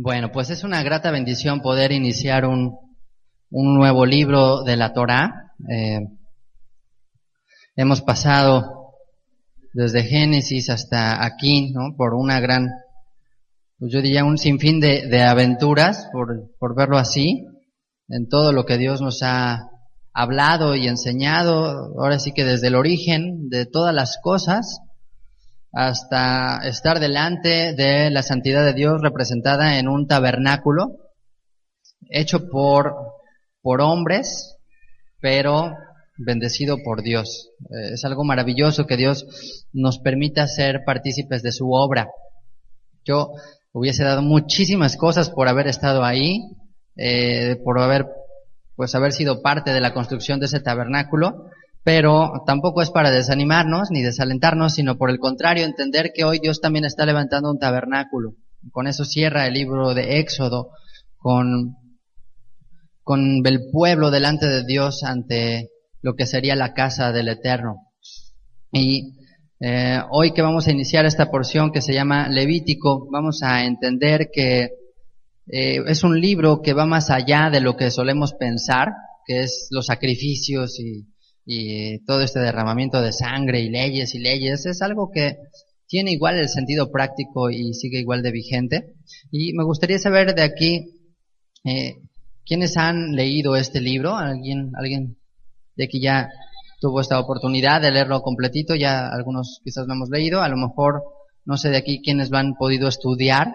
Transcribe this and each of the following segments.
Bueno, pues es una grata bendición poder iniciar un nuevo libro de la Torá. Hemos pasado desde Génesis hasta aquí, ¿no? Por una gran, pues yo diría un sinfín de aventuras, por verlo así, en todo lo que Dios nos ha hablado y enseñado, ahora sí que desde el origen de todas las cosas, hasta estar delante de la santidad de Dios representada en un tabernáculo hecho por hombres, pero bendecido por Dios. Es algo maravilloso que Dios nos permita ser partícipes de su obra. Yo hubiese dado muchísimas cosas por haber estado ahí, por haber sido parte de la construcción de ese tabernáculo, pero tampoco es para desanimarnos ni desalentarnos, sino por el contrario, entender que hoy Dios también está levantando un tabernáculo. Con eso cierra el libro de Éxodo, con el pueblo delante de Dios ante lo que sería la casa del Eterno. Y hoy que vamos a iniciar esta porción que se llama Levítico, vamos a entender que es un libro que va más allá de lo que solemos pensar, que es los sacrificios y todo este derramamiento de sangre y leyes. Es algo que tiene igual el sentido práctico y sigue igual de vigente. Y me gustaría saber de aquí, ¿quiénes han leído este libro? ¿Alguien de aquí ya tuvo esta oportunidad de leerlo completito? Ya algunos quizás lo hemos leído, a lo mejor no sé de aquí quiénes lo han podido estudiar,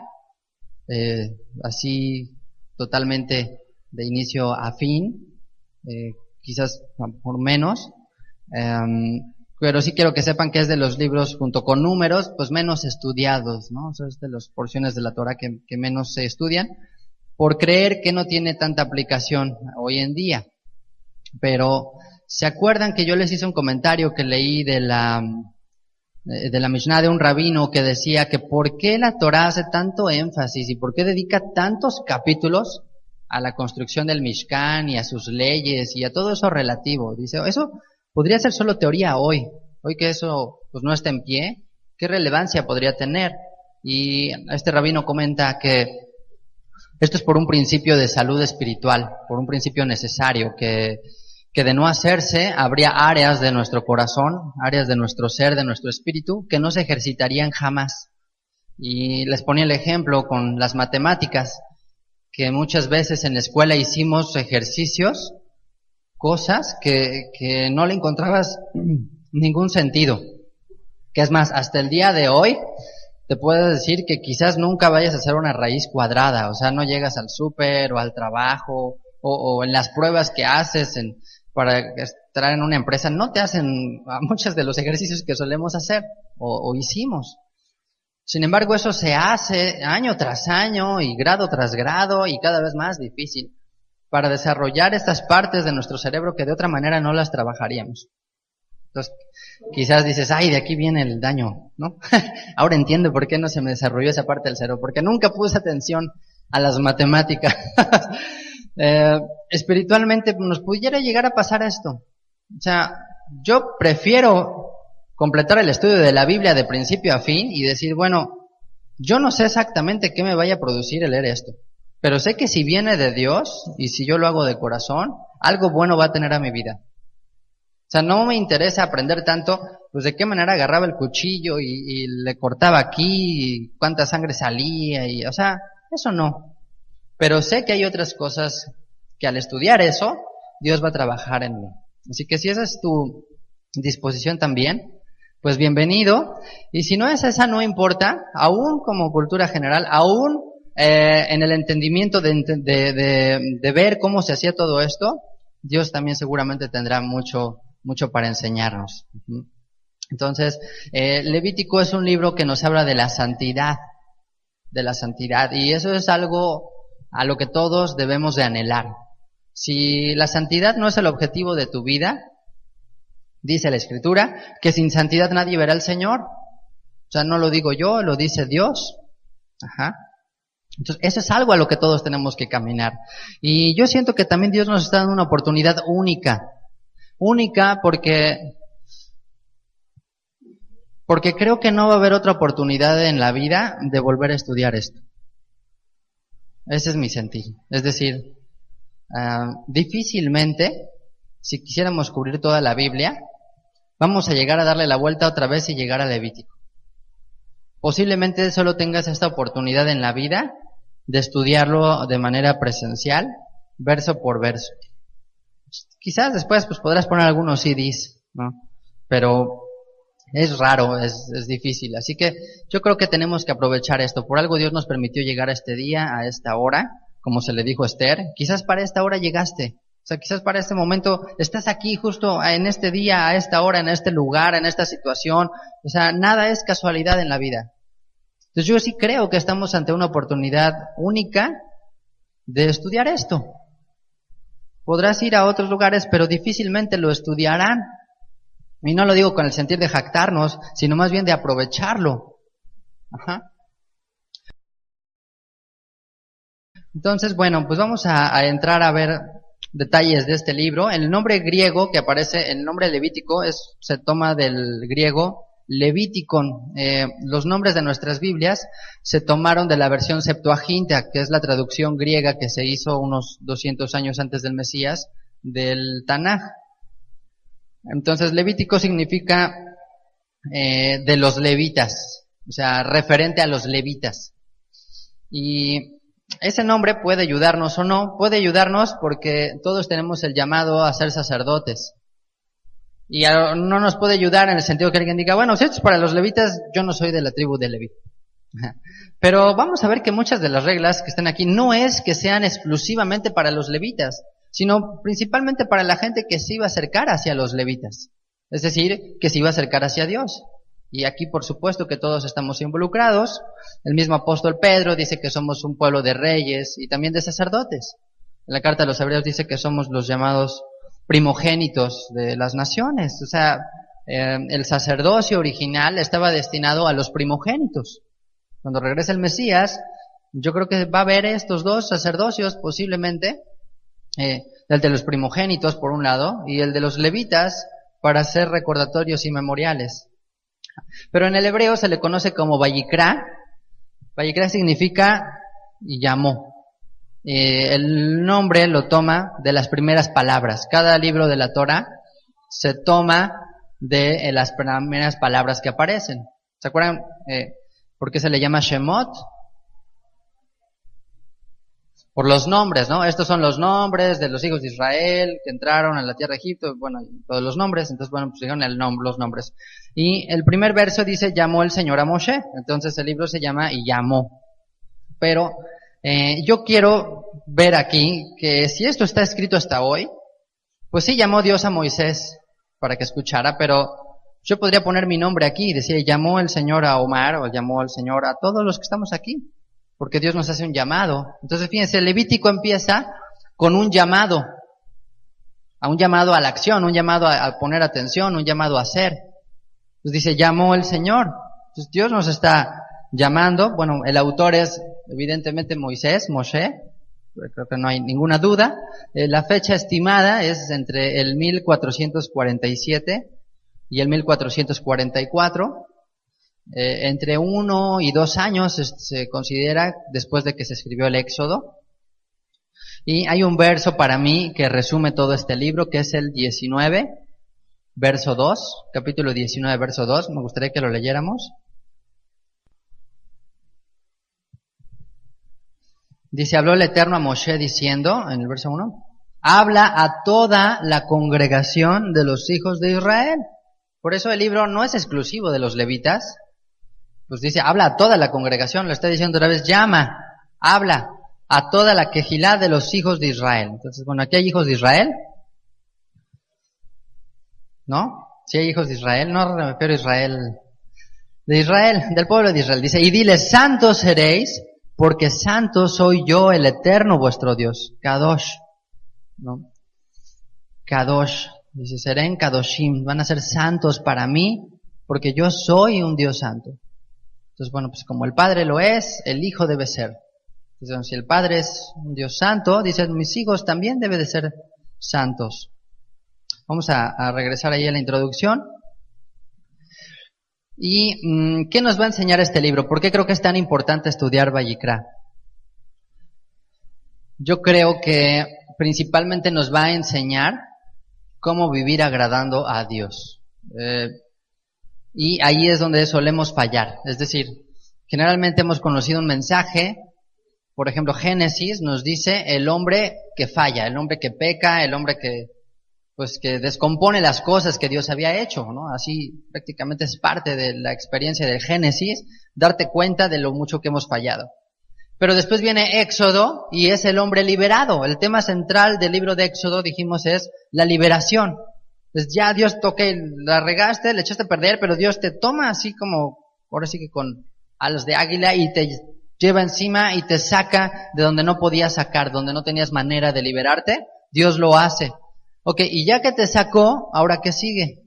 así totalmente de inicio a fin, quizás por menos, pero sí quiero que sepan que es de los libros junto con Números, pues menos estudiados, ¿no? O sea, es de las porciones de la Torá que menos se estudian, por creer que no tiene tanta aplicación hoy en día. Pero, ¿se acuerdan que yo les hice un comentario que leí de la Mishnah de un rabino que decía que por qué la Torá hace tanto énfasis y por qué dedica tantos capítulos a la construcción del Mishkan y a sus leyes y a todo eso relativo? Dice, eso podría ser solo teoría hoy que eso pues no está en pie, ¿qué relevancia podría tener? Y este rabino comenta que esto es por un principio de salud espiritual, por un principio necesario, que de no hacerse habría áreas de nuestro corazón, áreas de nuestro ser, de nuestro espíritu, que no se ejercitarían jamás. Y les ponía el ejemplo con las matemáticas, que muchas veces en la escuela hicimos ejercicios, cosas que no le encontrabas ningún sentido. Que es más, hasta el día de hoy te puedo decir que quizás nunca vayas a hacer una raíz cuadrada, o sea, no llegas al súper o al trabajo o en las pruebas que haces para estar en una empresa, no te hacen muchos de los ejercicios que solemos hacer o hicimos. Sin embargo, eso se hace año tras año y grado tras grado y cada vez más difícil para desarrollar estas partes de nuestro cerebro que de otra manera no las trabajaríamos. Entonces, quizás dices, ay, de aquí viene el daño, ¿no? Ahora entiendo por qué no se me desarrolló esa parte del cerebro, porque nunca puse atención a las matemáticas. Espiritualmente nos pudiera llegar a pasar esto. O sea, yo prefiero completar el estudio de la Biblia de principio a fin y decir, bueno, yo no sé exactamente qué me vaya a producir el leer esto, pero sé que si viene de Dios y si yo lo hago de corazón, algo bueno va a tener a mi vida. O sea, no me interesa aprender tanto, pues de qué manera agarraba el cuchillo y le cortaba aquí, y cuánta sangre salía, o sea, eso no. Pero sé que hay otras cosas que al estudiar eso, Dios va a trabajar en mí. Así que si esa es tu disposición también, pues bienvenido. Y si no es esa, no importa, aún como cultura general, aún en el entendimiento de ver cómo se hacía todo esto, Dios también seguramente tendrá mucho para enseñarnos. Entonces, Levítico es un libro que nos habla de la santidad, y eso es algo a lo que todos debemos de anhelar. Si la santidad no es el objetivo de tu vida, dice la Escritura, que sin santidad nadie verá al Señor. O sea, no lo digo yo, lo dice Dios. Ajá. Entonces, eso es algo a lo que todos tenemos que caminar. Y yo siento que también Dios nos está dando una oportunidad única porque creo que no va a haber otra oportunidad en la vida de volver a estudiar esto. Ese es mi sentir. Es decir, difícilmente, si quisiéramos cubrir toda la Biblia, vamos a llegar a darle la vuelta otra vez y llegar a Levítico. Posiblemente solo tengas esta oportunidad en la vida de estudiarlo de manera presencial, verso por verso. Quizás después pues podrás poner algunos CDs, ¿no? Pero es raro, es difícil. Así que yo creo que tenemos que aprovechar esto. Por algo Dios nos permitió llegar a este día, a esta hora, como se le dijo a Esther. Quizás para esta hora llegaste. O sea, quizás para este momento estás aquí justo en este día, a esta hora, en este lugar, en esta situación. O sea, nada es casualidad en la vida. Entonces yo sí creo que estamos ante una oportunidad única de estudiar esto. Podrás ir a otros lugares, pero difícilmente lo estudiarán. Y no lo digo con el sentir de jactarnos, sino más bien de aprovecharlo. Ajá. Entonces, bueno, pues vamos a entrar a ver detalles de este libro. El nombre griego que aparece, el nombre levítico, se toma del griego Leviticon. Los nombres de nuestras Biblias se tomaron de la versión Septuaginta, que es la traducción griega que se hizo unos 200 años antes del Mesías, del Tanaj. Entonces, Levítico significa de los levitas, o sea, referente a los levitas. Y ese nombre puede ayudarnos o no. Puede ayudarnos porque todos tenemos el llamado a ser sacerdotes. Y no nos puede ayudar en el sentido que alguien diga, bueno, si esto es para los levitas, yo no soy de la tribu de Leví. Pero vamos a ver que muchas de las reglas que están aquí no es que sean exclusivamente para los levitas, sino principalmente para la gente que se iba a acercar hacia los levitas. Es decir, que se iba a acercar hacia Dios. Y aquí por supuesto que todos estamos involucrados. El mismo apóstol Pedro dice que somos un pueblo de reyes y también de sacerdotes. En la carta a los Hebreos dice que somos los llamados primogénitos de las naciones. O sea, el sacerdocio original estaba destinado a los primogénitos. Cuando regrese el Mesías, yo creo que va a haber estos dos sacerdocios posiblemente, el de los primogénitos por un lado y el de los levitas para hacer recordatorios y memoriales. Pero en el hebreo se le conoce como Vayikra. Vayikra significa y llamó. El nombre lo toma de las primeras palabras. Cada libro de la Torah se toma de las primeras palabras que aparecen. ¿Se acuerdan por qué se le llama Shemot? Por los nombres, ¿no? Estos son los nombres de los hijos de Israel que entraron a la tierra de Egipto, bueno, todos los nombres, entonces, bueno, pues dijeron los nombres. Y el primer verso dice, llamó el Señor a Moshe, entonces el libro se llama y llamó. Pero yo quiero ver aquí que si esto está escrito hasta hoy, pues sí llamó Dios a Moisés para que escuchara, pero yo podría poner mi nombre aquí y decir, llamó el Señor a Omar o llamó el Señor a todos los que estamos aquí. Porque Dios nos hace un llamado. Entonces, fíjense, el Levítico empieza con un llamado. A un llamado a la acción, un llamado a poner atención, un llamado a hacer. Entonces dice, llamó el Señor. Entonces Dios nos está llamando. Bueno, el autor es evidentemente Moisés, Moshe. Creo que no hay ninguna duda. La fecha estimada es entre el 1447 y el 1444. Entre 1 y 2 años se considera después de que se escribió el Éxodo. Y hay un verso para mí que resume todo este libro, que es el 19, verso 2, capítulo 19, verso 2. Me gustaría que lo leyéramos. Dice, habló el Eterno a Moshe diciendo, en el verso 1, habla a toda la congregación de los hijos de Israel. Por eso el libro no es exclusivo de los levitas. Pues dice, habla a toda la congregación, lo está diciendo otra vez, llama, habla a toda la quejilá de los hijos de Israel. Entonces, bueno, aquí hay hijos de Israel, ¿no? Si hay hijos de Israel, no me refiero a Israel, de Israel, del pueblo de Israel. Dice, y dile, santos seréis, porque santo soy yo, el Eterno vuestro Dios. Kadosh, ¿no? Kadosh, dice, serén Kadoshim, van a ser santos para mí, porque yo soy un Dios santo. Entonces, bueno, pues como el Padre lo es, el Hijo debe ser. Entonces, si el Padre es un Dios santo, dicen, mis hijos también deben de ser santos. Vamos a regresar ahí a la introducción. ¿Y qué nos va a enseñar este libro? ¿Por qué creo que es tan importante estudiar Vayikra? yo creo que principalmente nos va a enseñar cómo vivir agradando a Dios. Y ahí es donde solemos fallar. Es decir, generalmente hemos conocido un mensaje, por ejemplo, Génesis nos dice el hombre que falla, el hombre que peca, el hombre que descompone las cosas que Dios había hecho, ¿no? Así prácticamente es parte de la experiencia del Génesis, darte cuenta de lo mucho que hemos fallado. Pero después viene Éxodo y es el hombre liberado. El tema central del libro de Éxodo, dijimos, es la liberación. Pues ya Dios toque, la regaste, le echaste a perder, pero Dios te toma así como, ahora sí que con alas de águila y te lleva encima y te saca de donde no podías sacar, donde no tenías manera de liberarte. Dios lo hace. Ok, y ya que te sacó, ¿ahora qué sigue?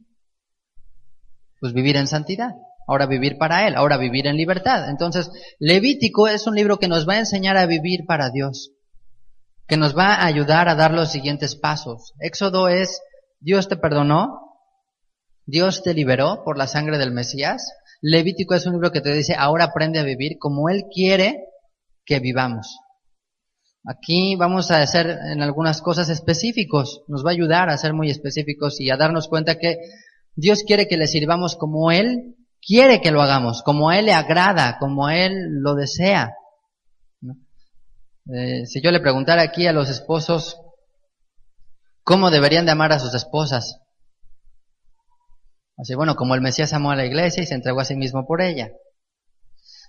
Pues vivir en santidad, ahora vivir para Él, ahora vivir en libertad. Entonces, Levítico es un libro que nos va a enseñar a vivir para Dios, que nos va a ayudar a dar los siguientes pasos. Éxodo es, Dios te perdonó, Dios te liberó por la sangre del Mesías. Levítico es un libro que te dice, ahora aprende a vivir como Él quiere que vivamos. Aquí vamos a hacer en algunas cosas específicos, nos va a ayudar a ser muy específicos y a darnos cuenta que Dios quiere que le sirvamos como Él quiere que lo hagamos, como a Él le agrada, como a Él lo desea. Si yo le preguntara aquí a los esposos cómo deberían de amar a sus esposas, así bueno, como el Mesías amó a la iglesia y se entregó a sí mismo por ella.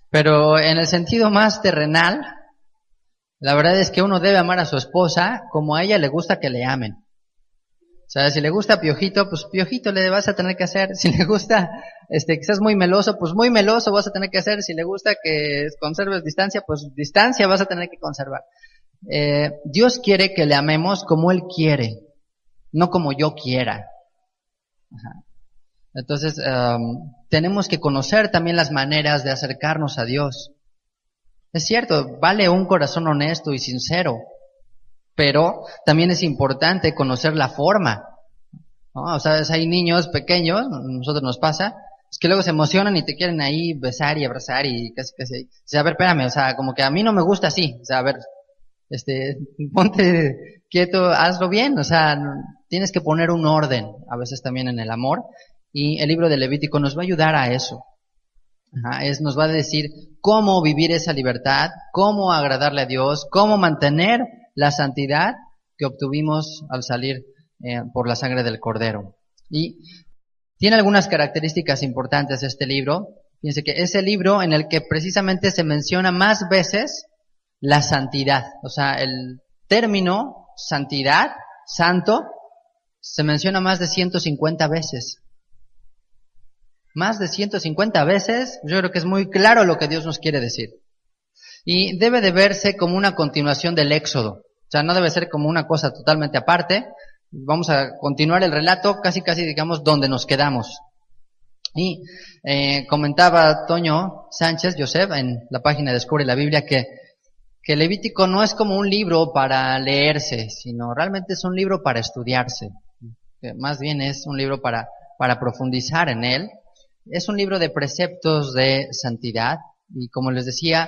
Pero en el sentido más terrenal, la verdad es que uno debe amar a su esposa como a ella le gusta que le amen. O sea, si le gusta Piojito, pues Piojito le vas a tener que hacer. Si le gusta que seas muy meloso, pues muy meloso vas a tener que hacer. Si le gusta que conserves distancia, pues distancia vas a tener que conservar. Dios quiere que le amemos como Él quiere, no como yo quiera. Ajá. Entonces, tenemos que conocer también las maneras de acercarnos a Dios. Es cierto, vale un corazón honesto y sincero, pero también es importante conocer la forma, ¿no? O sea, hay niños pequeños, a nosotros nos pasa, es que luego se emocionan y te quieren ahí besar y abrazar y casi. O sea, a ver, espérame, o sea, como que a mí no me gusta así, o sea, a ver, ponte quieto, hazlo bien, o sea, tienes que poner un orden, a veces también en el amor, y el libro de Levítico nos va a ayudar a eso. Nos va a decir cómo vivir esa libertad, cómo agradarle a Dios, cómo mantener la santidad que obtuvimos al salir por la sangre del Cordero. Y tiene algunas características importantes este libro. Fíjense que es el libro en el que precisamente se menciona más veces la santidad. O sea, el término santidad, santo, se menciona más de 150 veces. Más de 150 veces, yo creo que es muy claro lo que Dios nos quiere decir. Y debe de verse como una continuación del Éxodo. O sea, no debe ser como una cosa totalmente aparte. Vamos a continuar el relato casi digamos donde nos quedamos. Y comentaba Toño Sánchez Joseph en la página de Descubre la Biblia que Levítico no es como un libro para leerse, sino realmente es un libro para estudiarse. Que más bien es un libro para profundizar en él. Es un libro de preceptos de santidad y como les decía,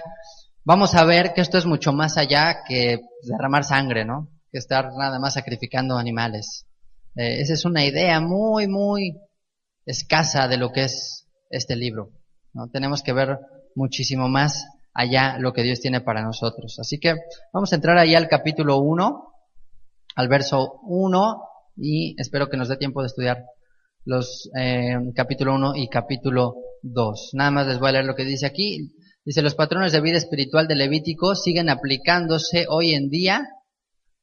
vamos a ver que esto es mucho más allá que derramar sangre, ¿no? Que estar nada más sacrificando animales. Esa es una idea muy, muy escasa de lo que es este libro, ¿no? Tenemos que ver muchísimo más allá lo que Dios tiene para nosotros. Así que vamos a entrar ahí al capítulo 1, al verso 1 y espero que nos dé tiempo de estudiar los capítulo 1 y capítulo 2. Nada más les voy a leer lo que dice aquí. Dice, los patrones de vida espiritual de Levítico siguen aplicándose hoy en día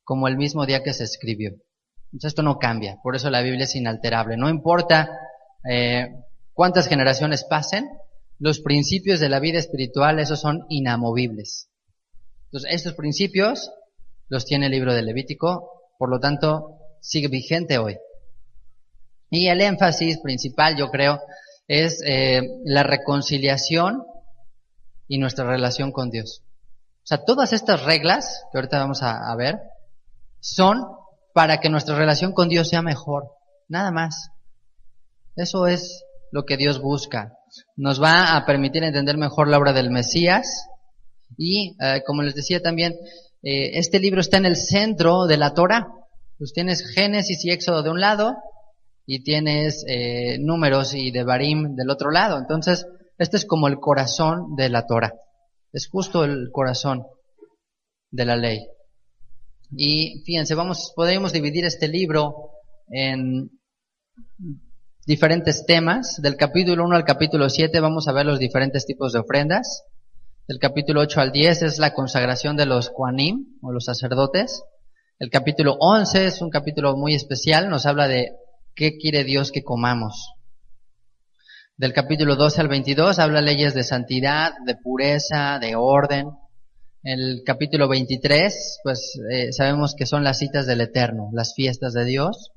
como el mismo día que se escribió. Entonces esto no cambia, por eso la Biblia es inalterable. No importa cuántas generaciones pasen, los principios de la vida espiritual, esos son inamovibles. Entonces estos principios los tiene el libro de Levítico, por lo tanto sigue vigente hoy. Y el énfasis principal, yo creo, es la reconciliación y nuestra relación con Dios. O sea, todas estas reglas, que ahorita vamos a ver, son para que nuestra relación con Dios sea mejor. Nada más. Eso es lo que Dios busca. Nos va a permitir entender mejor la obra del Mesías y, como les decía también, este libro está en el centro de la Torá. Pues tienes Génesis y Éxodo de un lado y tienes Números y Devarim del otro lado. Entonces, este es como el corazón de la Torá. Es justo el corazón de la ley. Y fíjense, podríamos dividir este libro en diferentes temas. Del capítulo 1 al capítulo 7 vamos a ver los diferentes tipos de ofrendas. Del capítulo 8 al 10 es la consagración de los Kohanim, o los sacerdotes. El capítulo 11 es un capítulo muy especial, nos habla de qué quiere Dios que comamos. Del capítulo 12 al 22 habla leyes de santidad, de pureza, de orden. El capítulo 23, pues sabemos que son las citas del Eterno, las fiestas de Dios,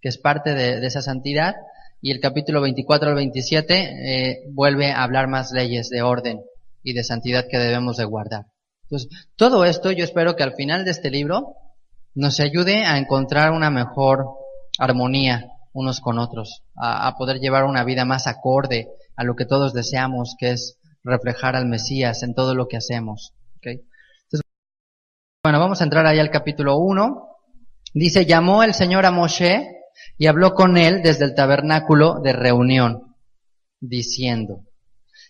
que es parte de esa santidad. Y el capítulo 24 al 27 vuelve a hablar más leyes de orden y de santidad que debemos de guardar. Entonces, todo esto yo espero que al final de este libro nos ayude a encontrar una mejor armonía unos con otros, a poder llevar una vida más acorde a lo que todos deseamos, que es reflejar al Mesías en todo lo que hacemos. ¿Okay? Entonces, bueno, vamos a entrar ahí al capítulo 1. Dice, llamó el Señor a Moshe y habló con él desde el tabernáculo de reunión, diciendo,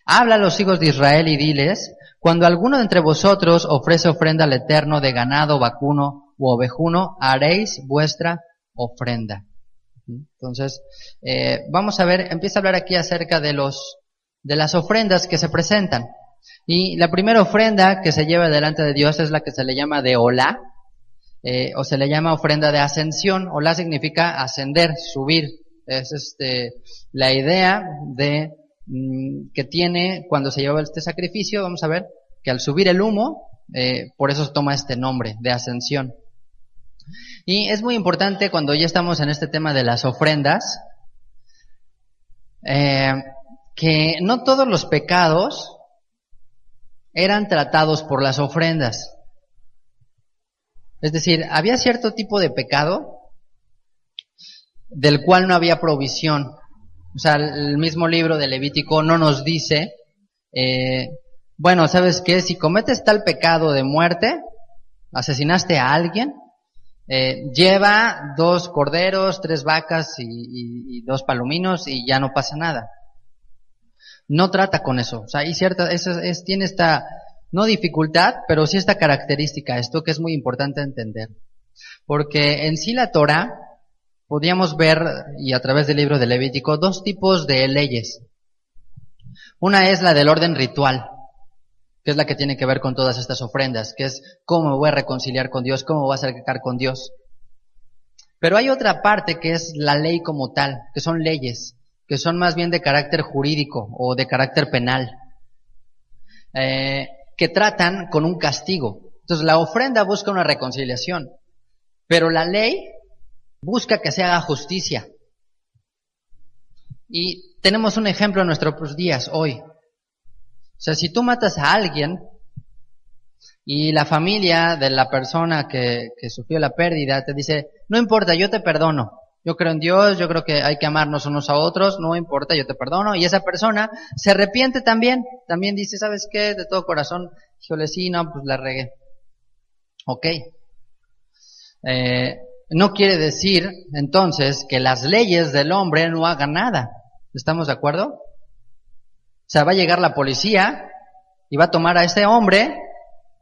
habla a los hijos de Israel y diles, cuando alguno de entre vosotros ofrece ofrenda al Eterno de ganado, vacuno u ovejuno, haréis vuestra ofrenda. Entonces, vamos a ver, empieza a hablar aquí acerca de las ofrendas que se presentan. Y la primera ofrenda que se lleva delante de Dios es la que se le llama de Olá, o se le llama ofrenda de ascensión. Olá significa ascender, subir. Es la idea de que tiene cuando se lleva este sacrificio. Vamos a ver que al subir el humo, por eso toma este nombre de ascensión. Y es muy importante cuando ya estamos en este tema de las ofrendas, que no todos los pecados eran tratados por las ofrendas. Es decir, había cierto tipo de pecado del cual no había provisión. O sea, el mismo libro de Levítico no nos dice, bueno, ¿sabes qué? Si cometes tal pecado de muerte, asesinaste a alguien, lleva 2 corderos, 3 vacas y 2 palominos y ya no pasa nada. No trata con eso. O sea, hay cierta, tiene esta, no dificultad, pero sí esta característica, esto que es muy importante entender. Porque en sí la Torá, podríamos ver, y a través del libro de Levítico, 2 tipos de leyes. Una es la del orden ritual, que es la que tiene que ver con todas estas ofrendas, que es cómo me voy a reconciliar con Dios, cómo me voy a acercar con Dios. Pero hay otra parte que es la ley como tal, que son leyes, que son más bien de carácter jurídico o de carácter penal, que tratan con un castigo. Entonces la ofrenda busca una reconciliación, pero la ley busca que se haga justicia. Y tenemos un ejemplo en nuestros días hoy. O sea, si tú matas a alguien y la familia de la persona que sufrió la pérdida te dice, no importa, yo te perdono. Yo creo en Dios, yo creo que hay que amarnos unos a otros, no importa, yo te perdono. Y esa persona se arrepiente también dice, ¿sabes qué? De todo corazón, híjole, sí, no, pues la regué. Ok. No quiere decir, entonces, que las leyes del hombre no hagan nada. ¿Estamos de acuerdo? O sea, va a llegar la policía y va a tomar a ese hombre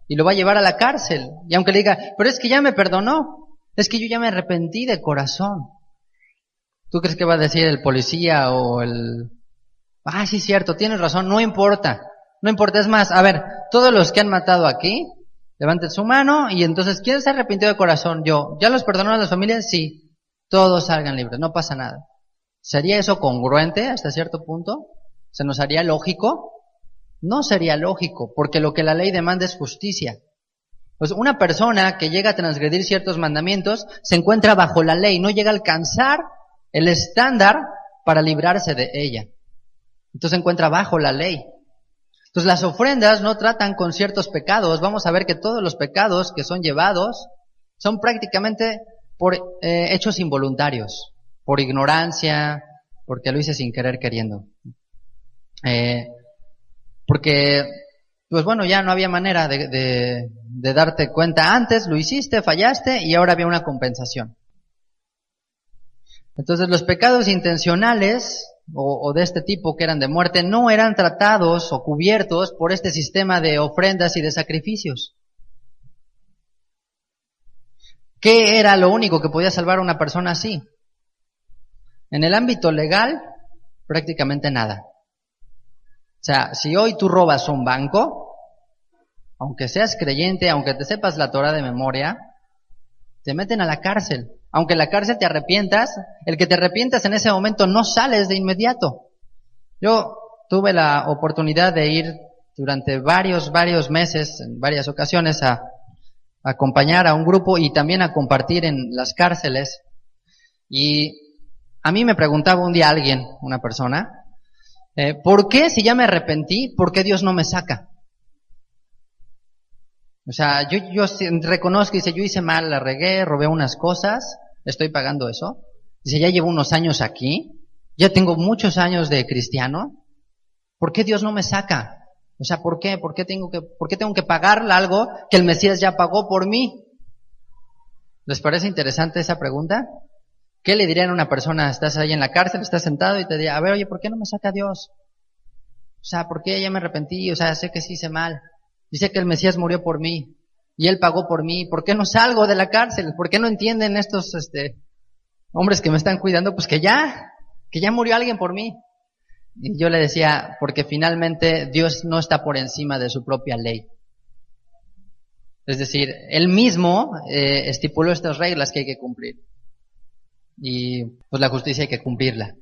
y lo va a llevar a la cárcel. Y aunque le diga, pero es que ya me perdonó, es que yo ya me arrepentí de corazón. ¿Tú crees que va a decir el policía o el... Ah, sí, cierto, tienes razón, no importa. No importa, es más, a ver, todos los que han matado aquí, levanten su mano y entonces, ¿quién se arrepintió de corazón? Yo. ¿Ya los perdonó a las familias? Sí. Todos salgan libres, no pasa nada. ¿Sería eso congruente hasta cierto punto? ¿Se nos haría lógico? No sería lógico, porque lo que la ley demanda es justicia. Pues una persona que llega a transgredir ciertos mandamientos se encuentra bajo la ley, no llega a alcanzar el estándar para librarse de ella. Entonces se encuentra bajo la ley. Entonces las ofrendas no tratan con ciertos pecados. Vamos a ver que todos los pecados que son llevados son prácticamente por hechos involuntarios, por ignorancia, porque lo hice sin querer queriendo. Porque pues bueno, ya no había manera de darte cuenta. Antes lo hiciste, fallaste y ahora había una compensación. Entonces los pecados intencionales o de este tipo que eran de muerte no eran tratados o cubiertos por este sistema de ofrendas y de sacrificios. ¿Qué era lo único que podía salvar a una persona así? En el ámbito legal, prácticamente nada. O sea, si hoy tú robas un banco, aunque seas creyente, aunque te sepas la Torá de memoria, te meten a la cárcel. Aunque en la cárcel te arrepientas, el que te arrepientas en ese momento no sales de inmediato. Yo tuve la oportunidad de ir durante varios meses, en varias ocasiones, a acompañar a un grupo y también a compartir en las cárceles. Y a mí me preguntaba un día alguien, una persona, ¿por qué si ya me arrepentí, por qué Dios no me saca? O sea, yo reconozco, dice, yo hice mal, la regué, robé unas cosas, estoy pagando eso. Dice, ya llevo unos años aquí, ya tengo muchos años de cristiano, ¿por qué Dios no me saca? O sea, ¿por qué? ¿Por qué tengo que pagar algo que el Mesías ya pagó por mí? ¿Les parece interesante esa pregunta? ¿Qué le dirían a una persona? Estás ahí en la cárcel, estás sentado y te diría, a ver, oye, ¿por qué no me saca Dios? O sea, ¿por qué ya me arrepentí? O sea, sé que sí hice mal. Dice que el Mesías murió por mí y Él pagó por mí. ¿Por qué no salgo de la cárcel? ¿Por qué no entienden estos hombres que me están cuidando? Pues que ya murió alguien por mí. Y yo le decía, porque finalmente Dios no está por encima de su propia ley. Es decir, Él mismo estipuló estas reglas que hay que cumplir. Y pues la justicia hay que cumplirla.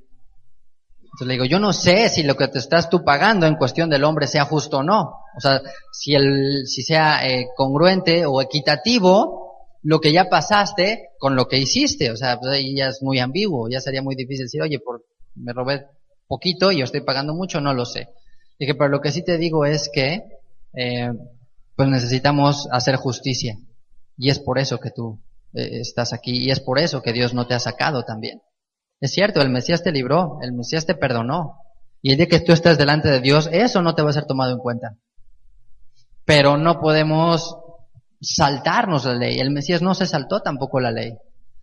Entonces le digo, yo no sé si lo que te estás tú pagando en cuestión del hombre sea justo o no. O sea, si sea congruente o equitativo lo que ya pasaste con lo que hiciste. O sea, pues ahí ya es muy ambiguo, ya sería muy difícil decir, oye, me robé poquito y yo estoy pagando mucho, no lo sé. Dije, pero lo que sí te digo es que pues necesitamos hacer justicia. Y es por eso que tú estás aquí y es por eso que Dios no te ha sacado también. Es cierto, el Mesías te libró, el Mesías te perdonó. Y el día que tú estés delante de Dios, eso no te va a ser tomado en cuenta. Pero no podemos saltarnos la ley. El Mesías no se saltó tampoco la ley.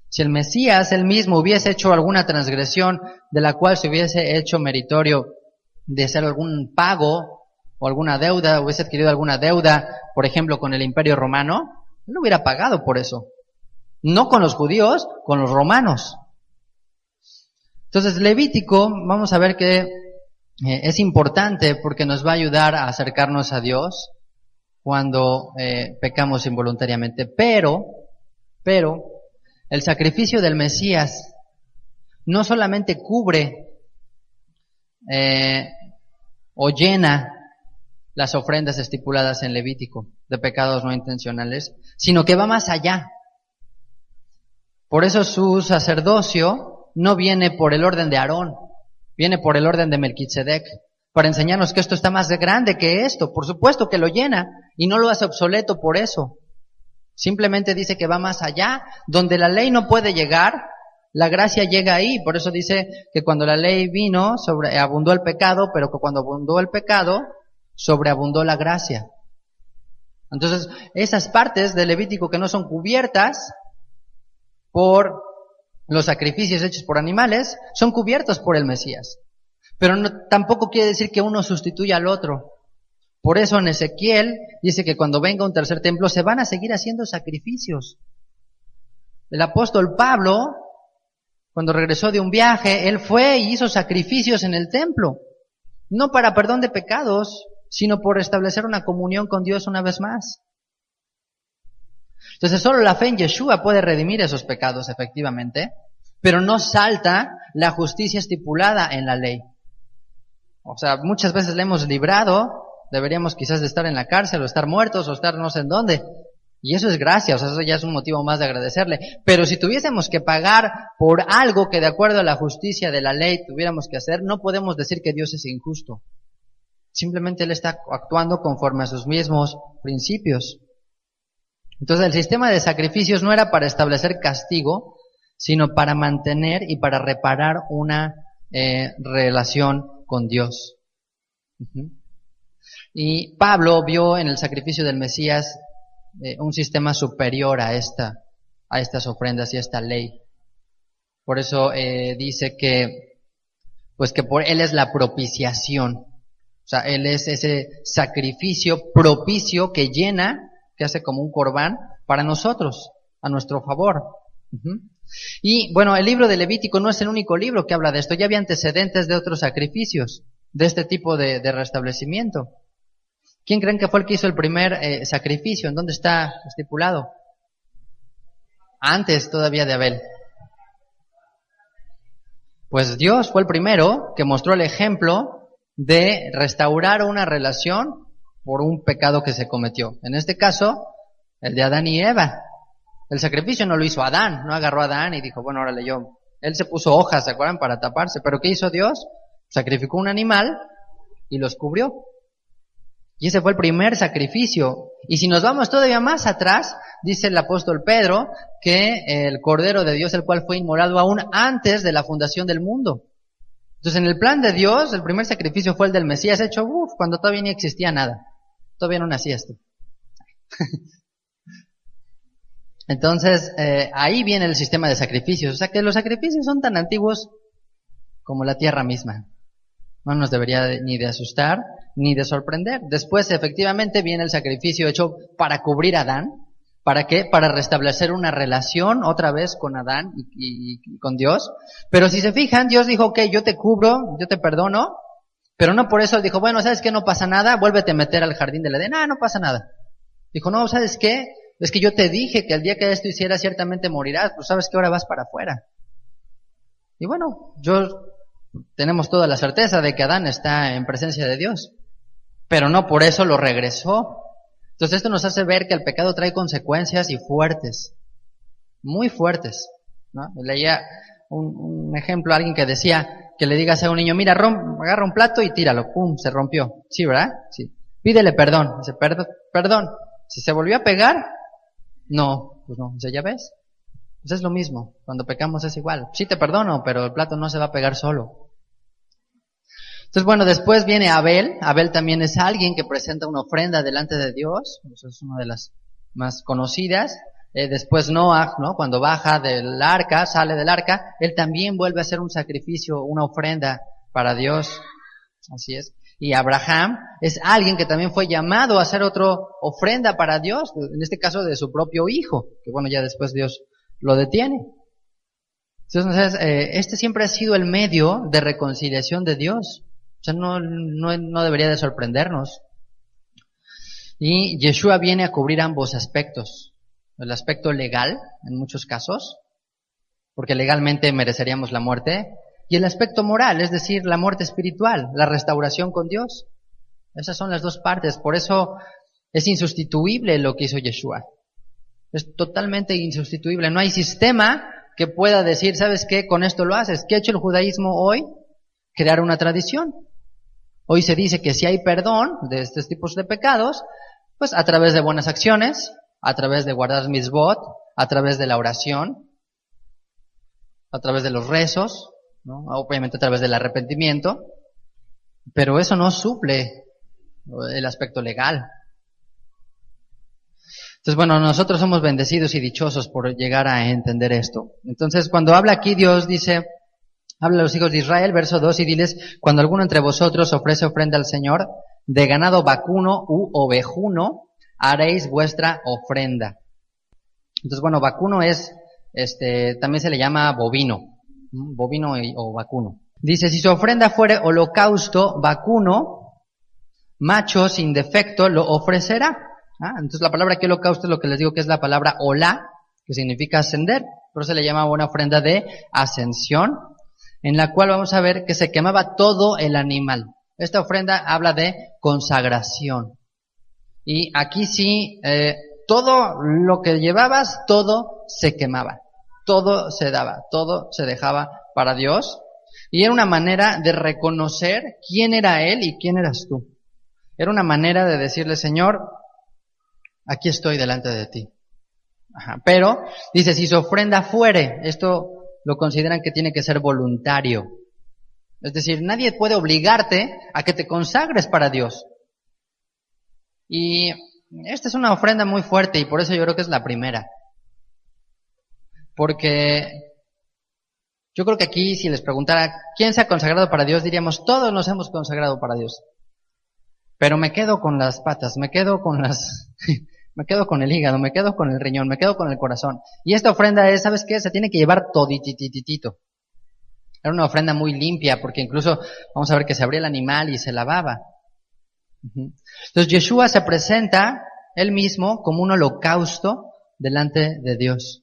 Si el Mesías él mismo hubiese hecho alguna transgresión de la cual se hubiese hecho meritorio de hacer algún pago o alguna deuda, hubiese adquirido alguna deuda, por ejemplo, con el Imperio Romano, él lo hubiera pagado por eso. No con los judíos, con los romanos. Entonces, Levítico, vamos a ver que es importante porque nos va a ayudar a acercarnos a Dios cuando pecamos involuntariamente. Pero, el sacrificio del Mesías no solamente cubre o llena las ofrendas estipuladas en Levítico de pecados no intencionales, sino que va más allá. Por eso su sacerdocio no viene por el orden de Aarón, viene por el orden de Melquisedec, para enseñarnos que esto está más grande que esto. Por supuesto que lo llena y no lo hace obsoleto por eso. Simplemente dice que va más allá, donde la ley no puede llegar, la gracia llega ahí. Por eso dice que cuando la ley vino, abundó el pecado, pero que cuando abundó el pecado, sobreabundó la gracia. Entonces, esas partes del Levítico que no son cubiertas por los sacrificios hechos por animales, son cubiertos por el Mesías. Pero tampoco quiere decir que uno sustituya al otro. Por eso en Ezequiel dice que cuando venga un tercer templo se van a seguir haciendo sacrificios. El apóstol Pablo, cuando regresó de un viaje, él fue y hizo sacrificios en el templo. No para perdón de pecados, sino por establecer una comunión con Dios una vez más. Entonces solo la fe en Yeshua puede redimir esos pecados efectivamente, pero no salta la justicia estipulada en la ley. O sea, muchas veces le hemos librado, deberíamos quizás de estar en la cárcel o estar muertos o estar no sé en dónde. Y eso es gracia, o sea, eso ya es un motivo más de agradecerle. Pero si tuviésemos que pagar por algo que de acuerdo a la justicia de la ley tuviéramos que hacer, no podemos decir que Dios es injusto. Simplemente Él está actuando conforme a sus mismos principios. Entonces el sistema de sacrificios no era para establecer castigo, sino para mantener y para reparar una relación con Dios. Y Pablo vio en el sacrificio del Mesías un sistema superior a estas ofrendas y a esta ley. Por eso dice que por él es la propiciación. O sea, él es ese sacrificio propicio que llena, que hace como un corbán para nosotros, a nuestro favor. Uh-huh. Y bueno, el libro de Levítico no es el único libro que habla de esto. Ya había antecedentes de otros sacrificios, de este tipo de restablecimiento. ¿Quién creen que fue el que hizo el primer sacrificio? ¿En dónde está estipulado? Antes todavía de Abel. Pues Dios fue el primero que mostró el ejemplo de restaurar una relación por un pecado que se cometió. En este caso, el de Adán y Eva. El sacrificio no lo hizo Adán, no agarró a Adán y dijo, bueno, órale yo. Él se puso hojas, ¿se acuerdan? Para taparse. ¿Pero qué hizo Dios? Sacrificó un animal y los cubrió. Y ese fue el primer sacrificio. Y si nos vamos todavía más atrás, dice el apóstol Pedro que el Cordero de Dios, el cual fue inmolado aún antes de la fundación del mundo. Entonces, en el plan de Dios, el primer sacrificio fue el del Mesías, hecho cuando todavía ni existía nada. Todavía no nacía esto. Entonces, ahí viene el sistema de sacrificios. O sea que los sacrificios son tan antiguos como la tierra misma. No nos debería ni de asustar, ni de sorprender. Después, efectivamente, viene el sacrificio hecho para cubrir a Adán. ¿Para qué? Para restablecer una relación otra vez con Adán y con Dios. Pero si se fijan, Dios dijo, ok, yo te cubro, yo te perdono, pero no por eso él dijo, bueno, ¿sabes qué? No pasa nada, vuélvete a meter al jardín del Edén. No pasa nada. Dijo, no, ¿sabes qué? Es que yo te dije que el día que esto hicieras ciertamente morirás, pues sabes que ahora vas para afuera. Y bueno, tenemos toda la certeza de que Adán está en presencia de Dios, pero no por eso lo regresó. Entonces esto nos hace ver que el pecado trae consecuencias y fuertes, muy fuertes, ¿no? Leía un ejemplo, alguien que decía que le digas a un niño, mira, agarra un plato y tíralo, pum, se rompió. Sí, ¿verdad? Sí. Pídele perdón. Dice, perdón. Si se volvió a pegar, no, pues no. Dice, ¿ya ves? Pues es lo mismo, cuando pecamos es igual. Sí te perdono, pero el plato no se va a pegar solo. Entonces, bueno, después viene Abel. Abel también es alguien que presenta una ofrenda delante de Dios. Eso es una de las más conocidas. Después Noah, ¿no? Cuando baja del arca, sale del arca, él también vuelve a hacer un sacrificio, una ofrenda para Dios. Así es. Y Abraham es alguien que también fue llamado a hacer otra ofrenda para Dios, en este caso de su propio hijo, que bueno, ya después Dios lo detiene. Entonces, este siempre ha sido el medio de reconciliación de Dios. O sea, no debería de sorprendernos. Y Yeshua viene a cubrir ambos aspectos. El aspecto legal, en muchos casos, porque legalmente mereceríamos la muerte, y el aspecto moral, es decir, la muerte espiritual, la restauración con Dios. Esas son las dos partes. Por eso es insustituible lo que hizo Yeshua. Es totalmente insustituible. No hay sistema que pueda decir, ¿sabes qué? Con esto lo haces. ¿Qué ha hecho el judaísmo hoy? Crear una tradición. Hoy se dice que si hay perdón de estos tipos de pecados, pues a través de buenas acciones, a través de guardar misbot, a través de la oración, a través de los rezos, ¿no? Obviamente a través del arrepentimiento, pero eso no suple el aspecto legal. Entonces, bueno, nosotros somos bendecidos y dichosos por llegar a entender esto. Entonces, cuando habla aquí Dios dice, habla a los hijos de Israel, verso 2, y diles, cuando alguno entre vosotros ofrece ofrenda al Señor, de ganado vacuno u ovejuno, haréis vuestra ofrenda. Entonces, bueno, vacuno es, también se le llama bovino, o vacuno. Dice, si su ofrenda fuere holocausto vacuno, macho sin defecto, lo ofrecerá. Entonces la palabra aquí holocausto es lo que les digo que es la palabra olá, que significa ascender. Por eso se le llama una ofrenda de ascensión, en la cual vamos a ver que se quemaba todo el animal. Esta ofrenda habla de consagración. Y aquí sí, todo lo que llevabas, todo se quemaba. Todo se daba, todo se dejaba para Dios. Y era una manera de reconocer quién era Él y quién eras tú. Era una manera de decirle, Señor, aquí estoy delante de ti. Pero, dice, si su ofrenda fuere, esto lo consideran que tiene que ser voluntario. Es decir, nadie puede obligarte a que te consagres para Dios. Y esta es una ofrenda muy fuerte y por eso yo creo que es la primera. Porque yo creo que aquí si les preguntara quién se ha consagrado para Dios, diríamos todos nos hemos consagrado para Dios. Pero me quedo con las patas, me quedo con me quedo con el hígado, me quedo con el riñón, me quedo con el corazón. Y esta ofrenda es, ¿sabes qué? Se tiene que llevar toditititito. Era una ofrenda muy limpia porque incluso vamos a ver que se abría el animal y se lavaba. Entonces Yeshua se presenta él mismo como un holocausto delante de Dios.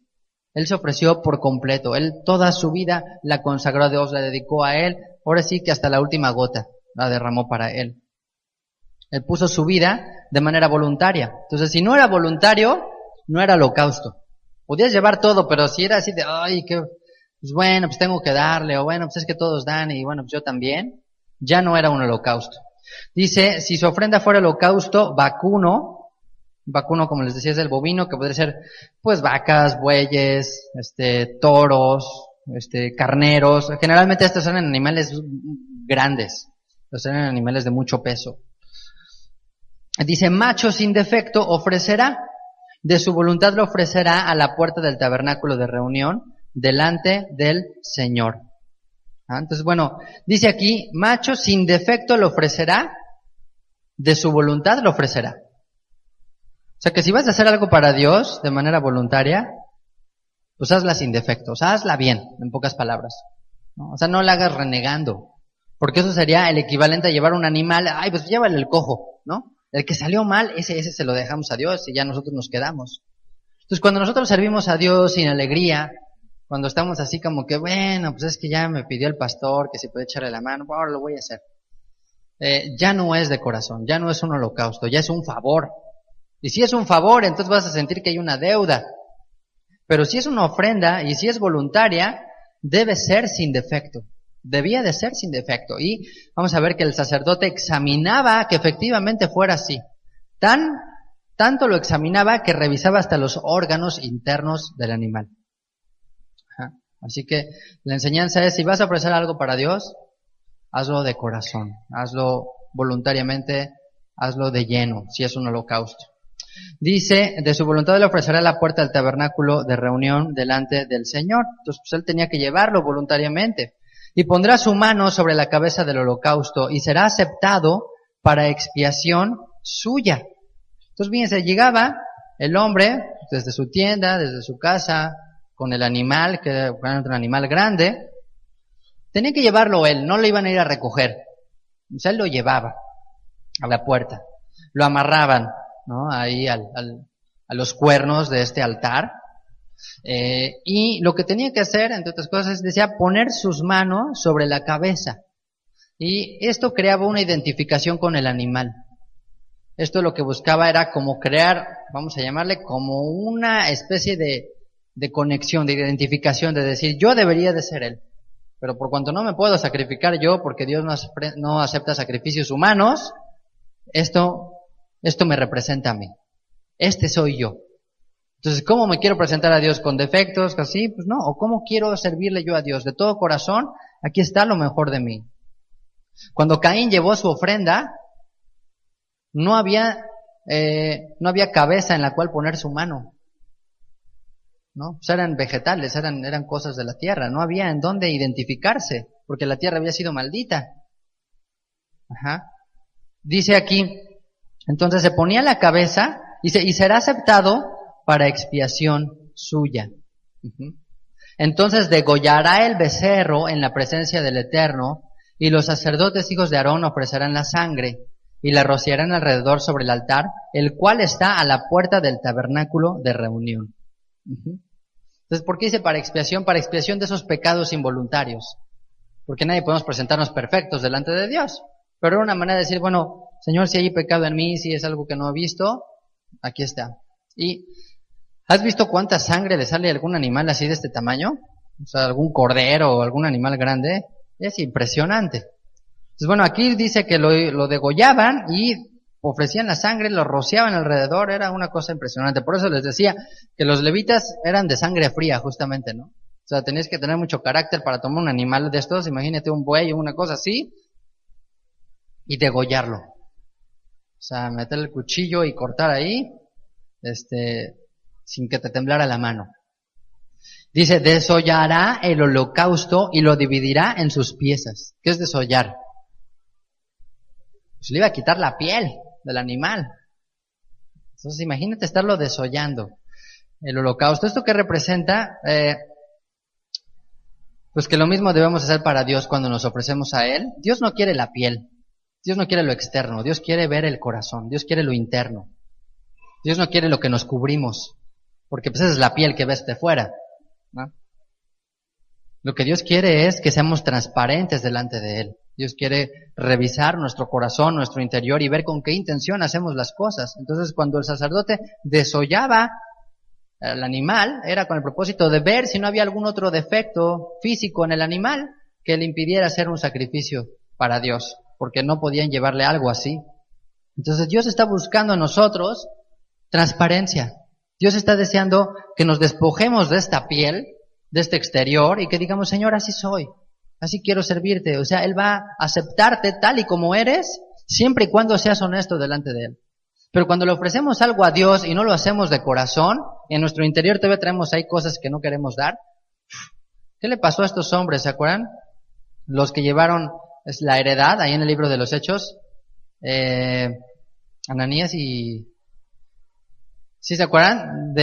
Él se ofreció por completo. Él toda su vida la consagró a Dios, la dedicó a Él. Ahora sí que hasta la última gota la derramó para Él. Él puso su vida de manera voluntaria. Entonces, si no era voluntario, no era holocausto. Podías llevar todo, pero si era así de, ay, que, pues bueno, pues tengo que darle, o bueno, pues es que todos dan, y bueno, pues yo también, ya no era un holocausto. Dice, si su ofrenda fuera holocausto, vacuno como les decía es el bovino, que podría ser, pues vacas, bueyes, toros, carneros. Generalmente estos son animales grandes, son animales de mucho peso. Dice, macho sin defecto ofrecerá, de su voluntad lo ofrecerá a la puerta del tabernáculo de reunión, delante del Señor. Entonces, bueno, dice aquí, macho sin defecto lo ofrecerá, de su voluntad lo ofrecerá. O sea que si vas a hacer algo para Dios de manera voluntaria, pues hazla sin defecto, o sea, hazla bien, en pocas palabras, ¿no? O sea, no la hagas renegando, porque eso sería el equivalente a llevar un animal, ay, pues llévale el cojo, ¿no? El que salió mal, ese se lo dejamos a Dios y ya nosotros nos quedamos. Entonces, cuando nosotros servimos a Dios sin alegría, cuando estamos así como que, bueno, pues es que ya me pidió el pastor que si puede echarle la mano, ahora lo voy a hacer. Ya no es de corazón, ya no es un holocausto, ya es un favor. Y si es un favor, entonces vas a sentir que hay una deuda. Pero si es una ofrenda y si es voluntaria, debe ser sin defecto. Debía de ser sin defecto. Y vamos a ver que el sacerdote examinaba que efectivamente fuera así. Tanto lo examinaba que revisaba hasta los órganos internos del animal. Así que la enseñanza es, si vas a ofrecer algo para Dios, hazlo de corazón, hazlo voluntariamente, hazlo de lleno, si es un holocausto. Dice, de su voluntad le ofrecerá la puerta del tabernáculo de reunión delante del Señor. Entonces, pues él tenía que llevarlo voluntariamente. Y pondrá su mano sobre la cabeza del holocausto y será aceptado para expiación suya. Entonces, fíjense, llegaba el hombre desde su tienda, desde su casa, con el animal, que era un animal grande. Tenía que llevarlo él, no lo iban a ir a recoger. O sea, él lo llevaba a la puerta. Lo amarraban, ¿no? Ahí a los cuernos de este altar. Y lo que tenía que hacer, entre otras cosas, decía poner sus manos sobre la cabeza. Y esto creaba una identificación con el animal. Esto lo que buscaba era como crear, vamos a llamarle, como una especie de conexión, de identificación, de decir, yo debería de ser él. Pero por cuanto no me puedo sacrificar yo, porque Dios no acepta sacrificios humanos, esto me representa a mí. Este soy yo. Entonces, ¿cómo me quiero presentar a Dios? ¿Con defectos? ¿Así? Pues no. ¿O cómo quiero servirle yo a Dios? De todo corazón, aquí está lo mejor de mí. Cuando Caín llevó su ofrenda, no había cabeza en la cual poner su mano, ¿no? Pues eran vegetales, eran cosas de la tierra. No había en dónde identificarse, porque la tierra había sido maldita. Dice aquí, entonces se ponía la cabeza, dice, y será aceptado para expiación suya. Entonces degollará el becerro en la presencia del Eterno, y los sacerdotes hijos de Aarón ofrecerán la sangre, y la rociarán alrededor sobre el altar, el cual está a la puerta del tabernáculo de reunión. Entonces, ¿por qué dice para expiación? Para expiación de esos pecados involuntarios. Porque nadie podemos presentarnos perfectos delante de Dios. Pero era una manera de decir, bueno, Señor, si hay pecado en mí, si es algo que no he visto, aquí está. ¿Y has visto cuánta sangre le sale a algún animal así de este tamaño? O sea, algún cordero o algún animal grande. Es impresionante. Entonces, bueno, aquí dice que lo degollaban y ofrecían la sangre, lo rociaban alrededor, era una cosa impresionante. Por eso les decía que los levitas eran de sangre fría, justamente, ¿no? O sea, tenías que tener mucho carácter para tomar un animal de estos, imagínate un buey o una cosa así, y degollarlo. O sea, meter el cuchillo y cortar ahí, sin que te temblara la mano. Dice, desollará el holocausto y lo dividirá en sus piezas. ¿Qué es desollar? Pues le iba a quitar la piel del animal. Entonces imagínate estarlo desollando. El holocausto, ¿esto qué representa? Pues que lo mismo debemos hacer para Dios cuando nos ofrecemos a Él. Dios no quiere la piel, Dios no quiere lo externo, Dios quiere ver el corazón, Dios quiere lo interno. Dios no quiere lo que nos cubrimos, porque pues esa es la piel que ves de fuera, ¿no? Lo que Dios quiere es que seamos transparentes delante de Él. Dios quiere revisar nuestro corazón, nuestro interior y ver con qué intención hacemos las cosas. Entonces, cuando el sacerdote desollaba al animal, era con el propósito de ver si no había algún otro defecto físico en el animal que le impidiera hacer un sacrificio para Dios, porque no podían llevarle algo así. Entonces, Dios está buscando en nosotros transparencia. Dios está deseando que nos despojemos de esta piel, de este exterior, y que digamos, Señor, así soy, así quiero servirte. O sea, Él va a aceptarte tal y como eres, siempre y cuando seas honesto delante de Él. Pero cuando le ofrecemos algo a Dios y no lo hacemos de corazón, en nuestro interior todavía traemos ahí cosas que no queremos dar. ¿Qué le pasó a estos hombres? ¿Se acuerdan? Los que llevaron la heredad, ahí en el libro de los Hechos, Ananías y... ¿Sí se acuerdan?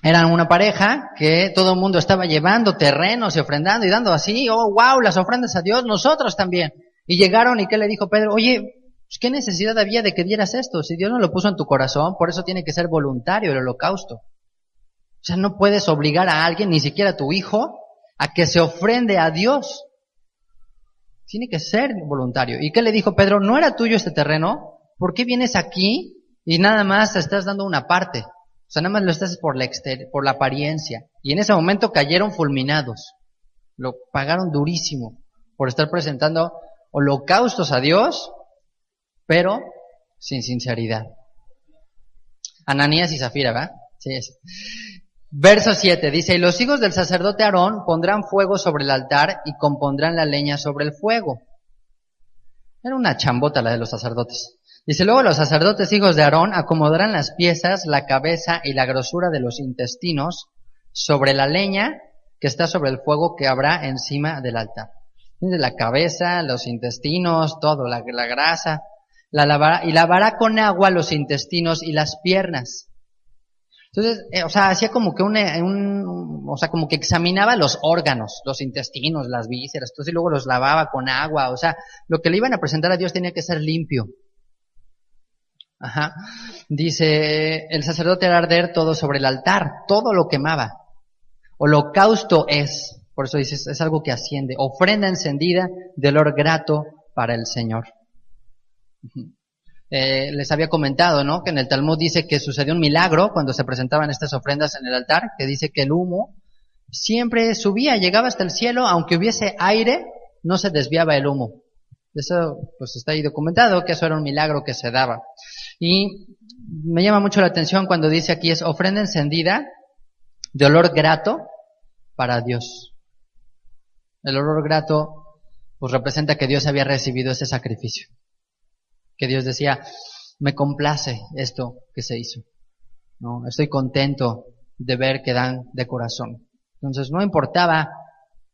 Eran una pareja que todo el mundo estaba llevando terrenos y ofrendando y dando así, oh wow, las ofrendas a Dios, nosotros también. Y llegaron y ¿qué le dijo Pedro? Oye, pues, ¿qué necesidad había de que dieras esto? Si Dios no lo puso en tu corazón, por eso tiene que ser voluntario el holocausto. O sea, no puedes obligar a alguien, ni siquiera a tu hijo, a que se ofrende a Dios. Tiene que ser voluntario. ¿Y qué le dijo Pedro? ¿No era tuyo este terreno? ¿Por qué vienes aquí y nada más te estás dando una parte? O sea, nada más lo estás por la apariencia. Y en ese momento cayeron fulminados. Lo pagaron durísimo por estar presentando holocaustos a Dios, pero sin sinceridad. Ananías y Zafira, ¿verdad? Sí, es. Verso 7 dice, y los hijos del sacerdote Aarón pondrán fuego sobre el altar y compondrán la leña sobre el fuego. Era una chambota la de los sacerdotes. Dice, luego los sacerdotes hijos de Aarón acomodarán las piezas, la cabeza y la grosura de los intestinos sobre la leña que está sobre el fuego que habrá encima del altar. Dice, la cabeza, los intestinos, todo, la grasa, la lavará y lavará con agua los intestinos y las piernas. Entonces, hacía como que como que examinaba los órganos, los intestinos, las vísceras, entonces y luego los lavaba con agua, o sea, lo que le iban a presentar a Dios tenía que ser limpio. Ajá. Dice, el sacerdote hará arder todo sobre el altar, todo lo quemaba. Holocausto es, por eso dice, es algo que asciende, ofrenda encendida de olor grato para el Señor. Les había comentado, ¿no? Que en el Talmud dice que sucedió un milagro cuando se presentaban estas ofrendas en el altar, que dice que el humo siempre subía, llegaba hasta el cielo, aunque hubiese aire, no se desviaba el humo. Eso pues está ahí documentado, que eso era un milagro que se daba. Y me llama mucho la atención cuando dice aquí es ofrenda encendida de olor grato para Dios. El olor grato pues representa que Dios había recibido ese sacrificio. Que Dios decía, me complace esto que se hizo, ¿no? Estoy contento de ver que dan de corazón. Entonces no importaba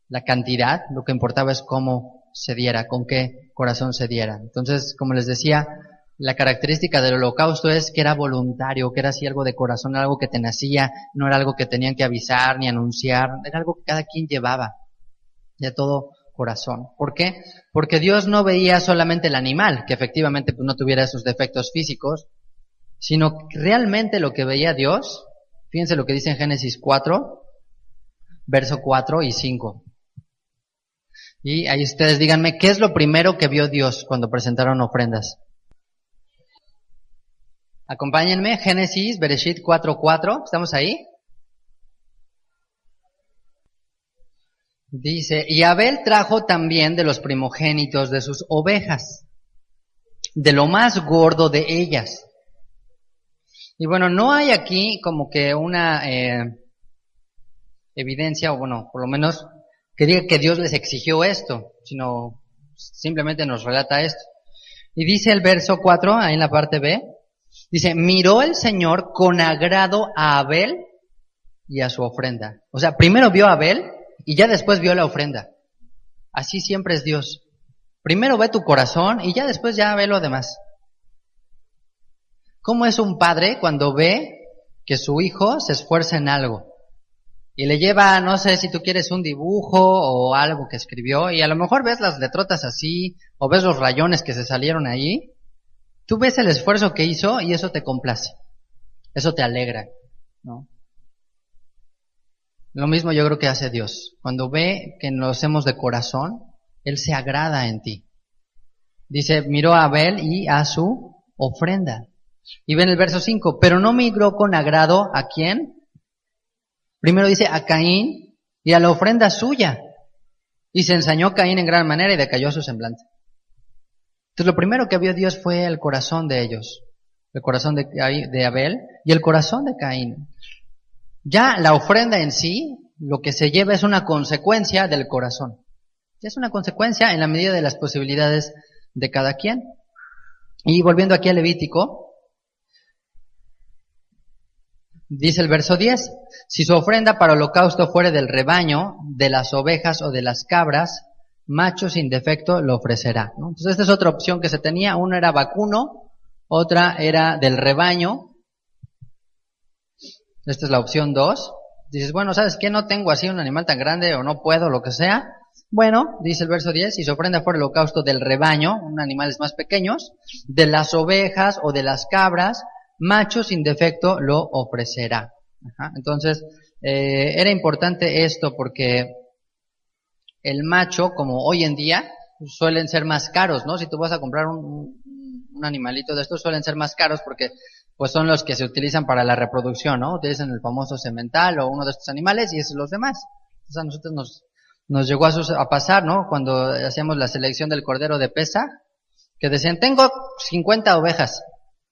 la cantidad, lo que importaba es cómo se diera, con qué corazón se diera. Entonces, como les decía, la característica del holocausto es que era voluntario, que era así algo de corazón, algo que te nacía, no era algo que tenían que avisar ni anunciar, era algo que cada quien llevaba de todo corazón. ¿Por qué? Porque Dios no veía solamente el animal, que efectivamente pues, no tuviera esos defectos físicos, sino que realmente lo que veía Dios, fíjense lo que dice en Génesis 4, verso 4 y 5. Y ahí ustedes díganme, ¿qué es lo primero que vio Dios cuando presentaron ofrendas? Acompáñenme, Génesis, Bereshit 4:4, ¿estamos ahí? Dice, y Abel trajo también de los primogénitos de sus ovejas, de lo más gordo de ellas. Y bueno, no hay aquí como que una evidencia, o bueno, por lo menos que diga que Dios les exigió esto, sino simplemente nos relata esto. Y dice el verso 4, ahí en la parte B, dice, miró el Señor con agrado a Abel y a su ofrenda. O sea, primero vio a Abel y ya después vio la ofrenda. Así siempre es Dios. Primero ve tu corazón y ya después ya ve lo demás. ¿Cómo es un padre cuando ve que su hijo se esfuerza en algo? Y le lleva, no sé si tú quieres un dibujo o algo que escribió, y a lo mejor ves las letrotas así, o ves los rayones que se salieron ahí. Tú ves el esfuerzo que hizo y eso te complace. Eso te alegra, ¿no? Lo mismo yo creo que hace Dios. Cuando ve que lo hacemos de corazón, Él se agrada en ti. Dice, miró a Abel y a su ofrenda. Y ven el verso 5, pero no miró con agrado ¿a quién? Primero dice a Caín y a la ofrenda suya. Y se ensañó Caín en gran manera y decayó su semblante. Entonces lo primero que vio Dios fue el corazón de ellos. El corazón de Abel y el corazón de Caín. Ya la ofrenda en sí, lo que se lleva es una consecuencia del corazón. Es una consecuencia en la medida de las posibilidades de cada quien. Y volviendo aquí a Levítico, dice el verso 10, si su ofrenda para holocausto fuere del rebaño, de las ovejas o de las cabras, macho sin defecto lo ofrecerá, ¿no? Entonces esta es otra opción que se tenía, una era vacuno, otra era del rebaño. Esta es la opción 2. Dices, bueno, ¿sabes qué? No tengo así un animal tan grande o no puedo, lo que sea. Bueno, dice el verso 10, si su ofrenda fuera el holocausto del rebaño, animales más pequeños, de las ovejas o de las cabras, macho sin defecto lo ofrecerá. Ajá. Entonces, era importante esto porque el macho, como hoy en día, suelen ser más caros, ¿no? Si tú vas a comprar un animalito de estos, suelen ser más caros porque pues son los que se utilizan para la reproducción, ¿no? Utilizan el famoso semental o uno de estos animales y esos los demás. Entonces a nosotros nos llegó a pasar, ¿no? Cuando hacíamos la selección del cordero de pesa, que decían, tengo 50 ovejas,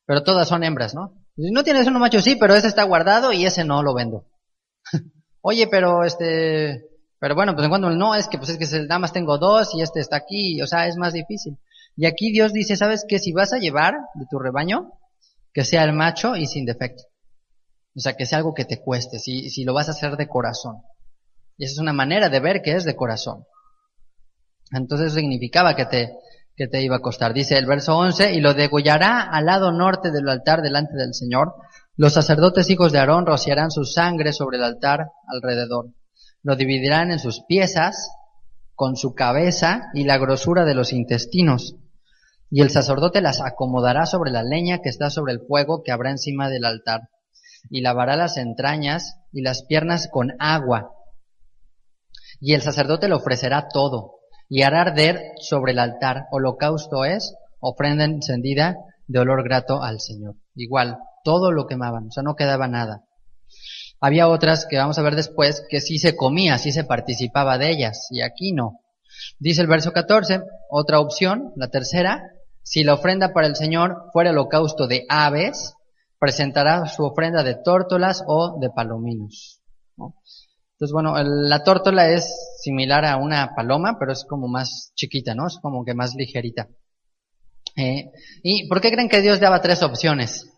pero todas son hembras, ¿no? Si no tienes uno macho, sí, pero ese está guardado y ese no lo vendo. Oye, pero bueno, pues en cuanto no, es que nada más tengo 2 y este está aquí, o sea, es más difícil. Y aquí Dios dice, ¿sabes qué? Si vas a llevar de tu rebaño, que sea el macho y sin defecto. O sea, que sea algo que te cueste, si lo vas a hacer de corazón. Y esa es una manera de ver que es de corazón. Entonces eso significaba que te iba a costar. Dice el verso 11, y lo degollará al lado norte del altar delante del Señor. Los sacerdotes hijos de Aarón rociarán su sangre sobre el altar alrededor. Lo dividirán en sus piezas, con su cabeza y la grosura de los intestinos. Y el sacerdote las acomodará sobre la leña que está sobre el fuego que habrá encima del altar. Y lavará las entrañas y las piernas con agua. Y el sacerdote lo ofrecerá todo. Y hará arder sobre el altar. Holocausto es ofrenda encendida de olor grato al Señor. Igual, todo lo quemaban, o sea, no quedaba nada. Había otras que vamos a ver después que sí se comía, sí se participaba de ellas. Y aquí no. Dice el verso 14, otra opción, la tercera. Si la ofrenda para el Señor fuera holocausto de aves, presentará su ofrenda de tórtolas o de palominos, ¿no? Entonces, bueno, la tórtola es similar a una paloma, pero es como más chiquita, ¿no? Es como que más ligerita. ¿Y por qué creen que Dios daba 3 opciones?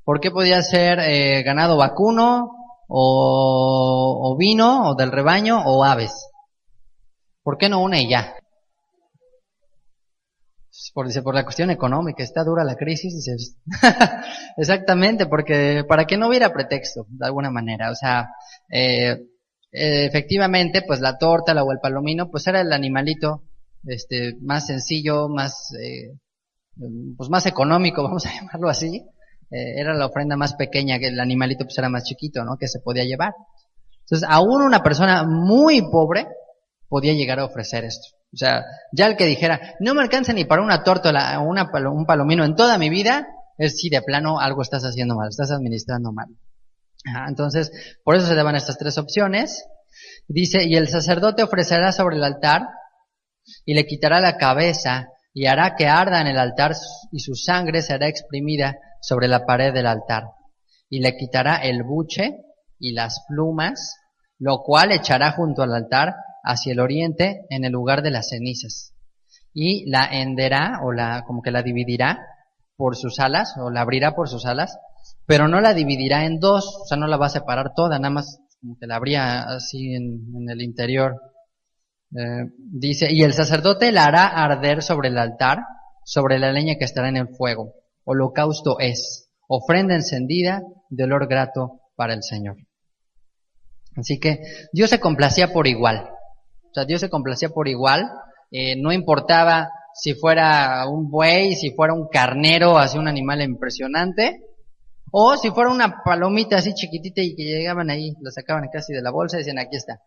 ¿Por qué podía ser ganado vacuno, o vino, o del rebaño, o aves? ¿Por qué no una y ya? Por la cuestión económica, está dura la crisis, dices. Exactamente, porque para que no hubiera pretexto, de alguna manera. O sea, efectivamente, pues la tórtola o el palomino, pues era el animalito, más sencillo, pues más económico, vamos a llamarlo así. Era la ofrenda más pequeña, que el animalito pues era más chiquito, ¿no? Que se podía llevar. Entonces, aún una persona muy pobre podía llegar a ofrecer esto. O sea, ya el que dijera, no me alcanza ni para una tórtola o un palomino en toda mi vida, es si de plano algo estás haciendo mal, estás administrando mal. Entonces, por eso se daban estas 3 opciones. Dice, y el sacerdote ofrecerá sobre el altar y le quitará la cabeza y hará que arda en el altar y su sangre será exprimida sobre la pared del altar. Y le quitará el buche y las plumas, lo cual echará junto al altar hacia el oriente en el lugar de las cenizas. y la henderá o como que la dividirá por sus alas o la abrirá por sus alas, pero no la dividirá en dos, o sea, no la va a separar toda, nada más como que la abría así en el interior. Dice, y el sacerdote la hará arder sobre el altar, sobre la leña que estará en el fuego. Holocausto es, ofrenda encendida de olor grato para el Señor. Así que Dios se complacía por igual. O sea, Dios se complacía por igual. No importaba si fuera un buey, si fuera un carnero, así un animal impresionante, o si fuera una palomita así chiquitita y que llegaban ahí, la sacaban casi de la bolsa y decían, aquí está.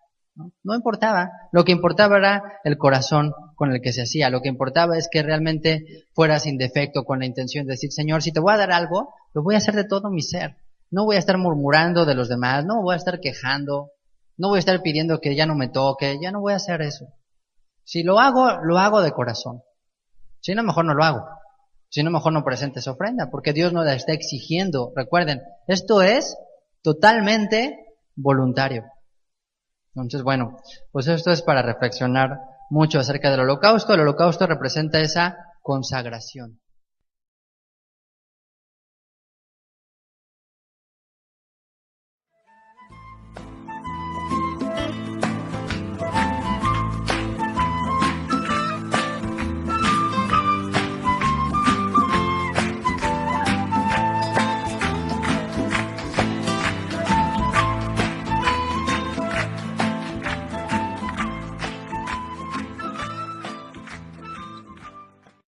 No importaba. Lo que importaba era el corazón con el que se hacía. Lo que importaba es que realmente fuera sin defecto, con la intención de decir, Señor, si te voy a dar algo, lo voy a hacer de todo mi ser. No voy a estar murmurando de los demás, no voy a estar quejando, no voy a estar pidiendo que ya no me toque, ya no voy a hacer eso. Si lo hago de corazón. Si no, mejor no lo hago. Si no, mejor no presentes ofrenda, porque Dios no la está exigiendo. Recuerden, esto es totalmente voluntario. Entonces, bueno, pues esto es para reflexionar mucho acerca del holocausto. El holocausto representa esa consagración.